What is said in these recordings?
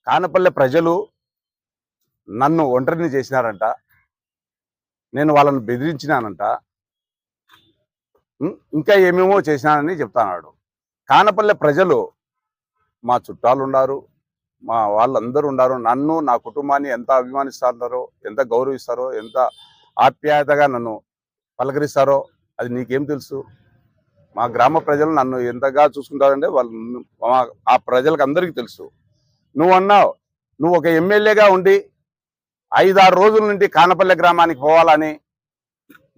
కానపల్లె ప్రజలు నన్ను ఒంటరిని చేసినారంట. నేను వాళ్ళని బెదిరించినానంట. ఇంకా ఏమేమో చేసినానని చెప్తాన్నాడు. కానపల్లె ప్రజలు మా చుట్టాలు ఉన్నారు, మా వాళ్ళందరూ ఉన్నారు. నన్ను, నా కుటుంబాన్ని ఎంత అభిమానిస్తారో, ఎంత గౌరవిస్తారో, ఎంత ఆప్యాయతగా నన్ను పలకరిస్తారో అది నీకేం తెలుసు? మా గ్రామ ప్రజలు నన్ను ఎంతగా చూసుకుంటారంటే వాళ్ళు ఆ ప్రజలకు అందరికీ తెలుసు. నువ్వు అన్నావు, నువ్వు ఒక ఎమ్మెల్యేగా ఉండి 5-6 రోజుల నుండి కానపల్లె గ్రామానికి పోవాలని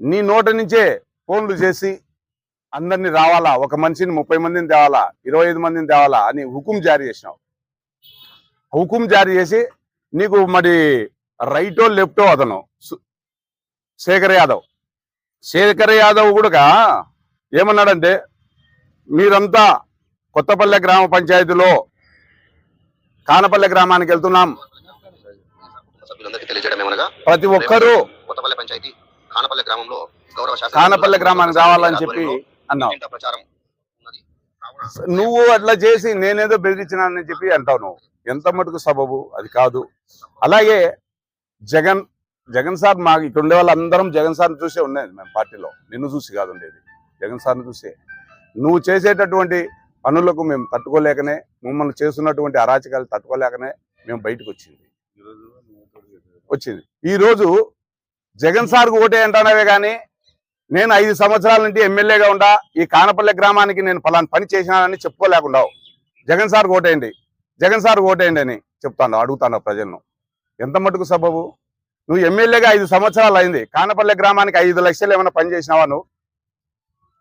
నీ నోట నుంచే ఫోన్లు చేసి అందరినీ రావాలా, ఒక మనిషిని 30 మందిని తేవాలా, 25 మందిని తేవాలా అని హుకుం జారీ చేసినావు. హుకుం జారీ చేసి నీకు మరి రైటో లెఫ్టో అతను శేఖర్ యాదవ్ కూడా ఏమన్నాడంటే, మీరంతా కొత్తపల్లె గ్రామ పంచాయతీలో కానపల్లె గ్రామానికి వెళ్తున్నాం, ప్రతి ఒక్కరూ కానపల్లె గ్రామానికి రావాలని చెప్పి అన్నావు. నువ్వు అట్లా చేసి నేనేదో బెదిరించినానని చెప్పి అంటావు. నువ్వు ఎంత మటుకు సబబు? అది కాదు. అలాగే జగన్ సార్, మాకు ఇక్కడ ఉండే వాళ్ళందరం జగన్ సార్ని చూసే ఉండేది. మేము పార్టీలో నిన్ను చూసి కాదు ఉండేది, జగన్ సార్ని చూసే. నువ్వు చేసేటటువంటి పనులకు మేము తట్టుకోలేకనే, మమ్మల్ని చేస్తున్నటువంటి అరాచకాలు తట్టుకోలేకనే మేము బయటకు వచ్చింది. ఈరోజు జగన్ సార్కు ఓటే అంటానవే కానీ నేను 5 సంవత్సరాల నుండి ఎమ్మెల్యేగా ఉండా ఈ కానపల్లె గ్రామానికి నేను ఫలాని పని చేసినానని చెప్పుకోలేకుండావు. జగన్ సార్కు ఓటేయండి, జగన్ సార్కు ఓటేయండి అని అడుగుతాను ప్రజలను. ఎంత మటుకు సబబు? నువ్వు ఎమ్మెల్యేగా 5 సంవత్సరాలు అయింది, కానపల్లె గ్రామానికి 5 లక్షలు ఏమైనా పని చేసినావా? నువ్వు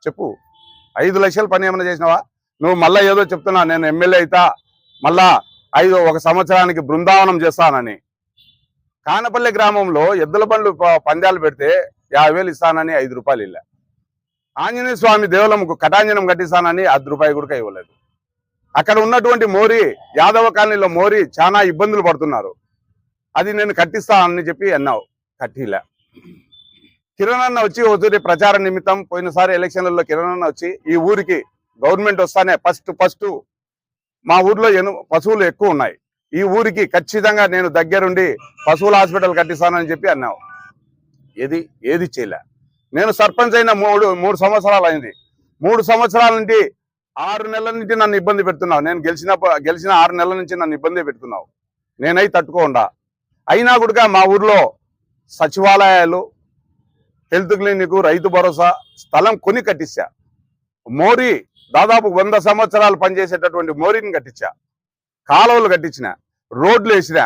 చెప్పు. 5 లక్షల పని ఏమైనా చేసినావా? నువ్వు మళ్ళీ ఏదో చెప్తున్నావు, నేను ఎమ్మెల్యే అవుతా మళ్ళా 1 సంవత్సరానికి బృందావనం చేస్తానని. కానపల్లె గ్రామంలో ఎద్దుల బండ్లు పందాలు పెడితే 50,000 ఇస్తానని 5 రూపాయలు ఇల్ల. ఆంజనేయ స్వామి దేవాలయంకు కటాంజనం కట్టిస్తానని 10 రూపాయలు కూడా ఇవ్వలేదు. అక్కడ ఉన్నటువంటి మోరీ యాదవ కాలనీలో మోరీ చాలా ఇబ్బందులు పడుతున్నారు, అది నేను కట్టిస్తానని చెప్పి అన్నావు, కట్టిలా. కిరణ్ అన్న వచ్చి ఒకసారి ప్రచార నిమిత్తం పోయినసారి ఎలక్షన్లలో కిరణ్ అన్న వచ్చి ఈ ఊరికి గవర్నమెంట్ వస్తానే ఫస్ట్ మా ఊర్లో పశువులు ఎక్కువ ఉన్నాయి, ఈ ఊరికి ఖచ్చితంగా నేను దగ్గరుండి పశువుల హాస్పిటల్ కట్టిస్తానని చెప్పి అన్నావు. ఏది చేయలే. నేను సర్పంచ్ అయిన 3 సంవత్సరాలు అయింది. 3 సంవత్సరాల నుండి 6 నెలల నుంచి నన్ను ఇబ్బంది పెడుతున్నావు. నేను గెలిచిన 6 నెలల నుంచి నన్ను ఇబ్బంది పెడుతున్నావు. నేనై తట్టుకోండా. అయినా కూడా మా ఊర్లో సచివాలయాలు, హెల్త్ క్లినిక్, రైతు భరోసా స్థలం కొని కట్టించా. మోరీ దాదాపు 100 సంవత్సరాలు పనిచేసేటటువంటి మోరీని కట్టించా, కాలువలు కట్టించిన, రోడ్లు వేసిన.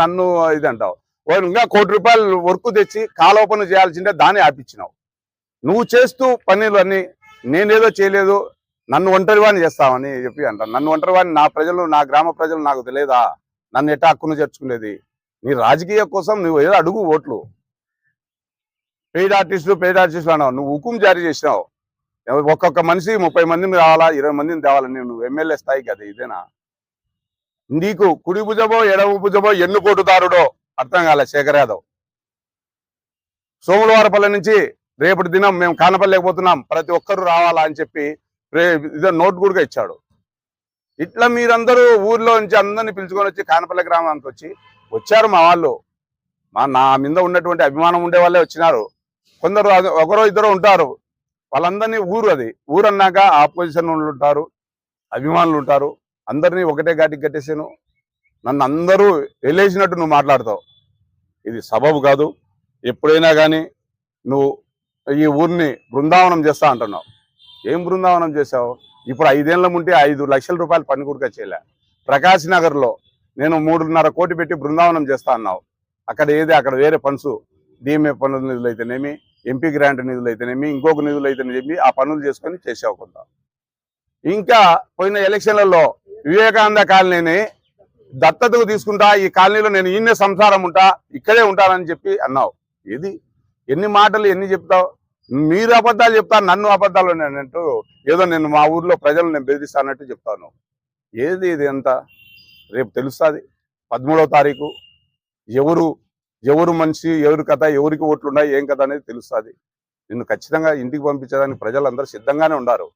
నన్ను ఇది అంటావు. ఇంకా 1 కోటి రూపాయలు వర్క్ తెచ్చి కాలువ పనులు చేయాల్సిందే, దాన్ని ఆపించినావు. నువ్వు చేస్తూ పనులు అన్ని నేనేదో చేయలేదు, నన్ను ఒంటరివాణి చేస్తావని చెప్పి అంటాను. నన్ను ఒంటరివాణి నా ప్రజలు, నా గ్రామ ప్రజలు నాకు తెలియదా? నన్ను ఎట్టా హక్కును చేర్చుకునేది? నీ రాజకీయ కోసం నువ్వు ఏదో అడుగు ఓట్లు. పెయిడ్ ఆర్టిస్టులు అన్నావు. నువ్వు హుకుం జారీ చేసినావు, ఒక్కొక్క మనిషి 30 మందిని రావాలా, 20 మందిని తేవాలని. నువ్వు ఎమ్మెల్యే స్థాయి కదా ఇదేనా? నీకు కుడి భుజమో ఎడమ భుజమో ఎన్నుకోటుదారుడో అర్థం కాలే శేఖర్ యాదవ్. సోములవారపల్లి నుంచి రేపటి దినం మేము కానపల్లేకపోతున్నాం, ప్రతి ఒక్కరూ రావాలా అని చెప్పి ఇదో నోట్ కూడా ఇచ్చాడు. ఇట్లా మీరందరూ ఊర్లో నుంచి అందరినీ పిలుచుకొని వచ్చి కానపల్లె గ్రామానికి వచ్చారు. మా వాళ్ళు నా మీద ఉన్నటువంటి అభిమానం ఉండే వాళ్ళే వచ్చినారు. కొందరు ఒకరో ఇద్దరు ఉంటారు, వాళ్ళందరినీ ఊరు అన్నాక ఆపోజిషన్ ఉంటారు, అభిమానులు ఉంటారు. అందరినీ ఒకటే ఘాటికి కట్టేసాను. నన్ను అందరూ వెళ్ళేసినట్టు నువ్వు మాట్లాడతావు. ఇది సబబు కాదు. ఎప్పుడైనా కానీ నువ్వు ఈ ఊరిని బృందావనం చేస్తా అంటున్నావు. ఏం బృందావనం చేసావు? ఇప్పుడు 5 ఏళ్ల ముంటే 5 లక్షల రూపాయలు పని కూడా చేయలే. ప్రకాశ్ నగర్లో నేను 3.5 కోటి పెట్టి బృందావనం చేస్తా అన్నావు. అక్కడ వేరే ఫండ్స్, డిఎంఏ పనుల నిధులు అయితేనేమి, ఎంపీ గ్రాంట్ నిధులు అయితేనేమి, ఇంకొక నిధులు అయితేనేమి ఆ పనులు చేసుకొని చేసావు కొంత. ఇంకా పోయిన ఎలక్షన్లలో వివేకానంద కాలనీని దత్తతకు తీసుకుంటా, ఈ కాలనీలో నేను ఈయనే సంసారం ఉంటా, ఇక్కడే ఉంటానని చెప్పి అన్నావు. ఎన్ని మాటలు ఎన్ని చెప్తావు? మీరు అబద్ధాలు చెప్తాను, నన్ను అబద్ధాలు అన్నట్టు ఏదో నేను మా ఊర్లో ప్రజలు నేను బెదిరిస్తానట్టు చెప్తాను. ఇది అంతా రేపు తెలుస్తుంది. 13వ తారీఖు ఎవరు మనిషి, ఎవరి కథ, ఎవరికి ఓట్లున్నాయి, ఏం కథ అనేది తెలుస్తుంది. నిన్ను ఖచ్చితంగా ఇంటికి పంపించడానికి ప్రజలందరూ సిద్ధంగానే ఉన్నారు.